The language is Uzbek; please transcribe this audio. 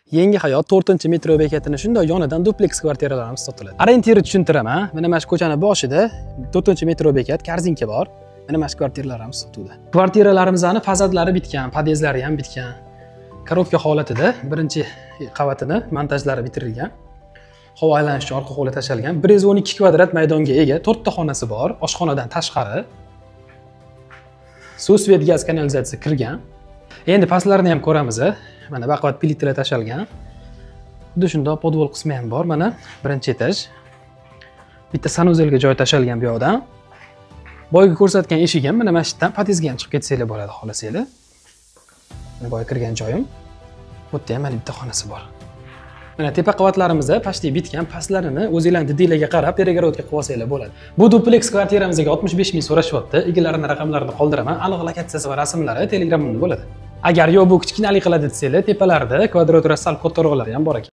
Yangi hayot 4-metro bekatini shunday yonidan dupleks kvartiralarimiz sotiladi. Orientirni tushuntiraman. Mana mana shu ko'chaning boshida 4-metro bekat, korzinka bor. Mana mana shu kvartiralarimiz sotuvda. Kvartiralarimizni fasadlari bitgan, podyezlari ham bitgan. Korobka holatida birinchi qavatini montajlari bitirilgan. Havo aylanish uchun orqa hovli tashalgan. 112 kvadrat maydonga ega, 4 ta xonasi bor, oshxonadan tashqari. Suv, svet, gaz, kanalizatsiya kirgan. Endi pastlarini ham ko'ramiz. Mana baqavat plitalar tashalgan. Xuddi shunday podvol qismi ham bor. Mana birinchi etaj. Bitta sanuzelga joy tashalgan bu yoqdan. Boyga ko'rsatgan eshik ham mana masjiddan podyezga ham chiqib ketsanglar bo'ladi, xohlasanglar. Mana boya kirgan joyim. Bu yerda ham mana bitta xonasi bor. Mana tepa qavatlarimizda pastlik bitgan, pastlarini o'zingizlarning didinglarga qarab peregorodka qilib olsanglar bo'ladi. Bu dupleks kvartiramizga 65 ming so'rashyapti. Egalarining raqamlarini qoldiraman. Aniq lokatsiyasi va rasmlari Telegramda bo'ladi. Agar yo bu kichkinalik qiladi desanglar, tepalarida kvadratura sal kattaroqlari ham bor ekan.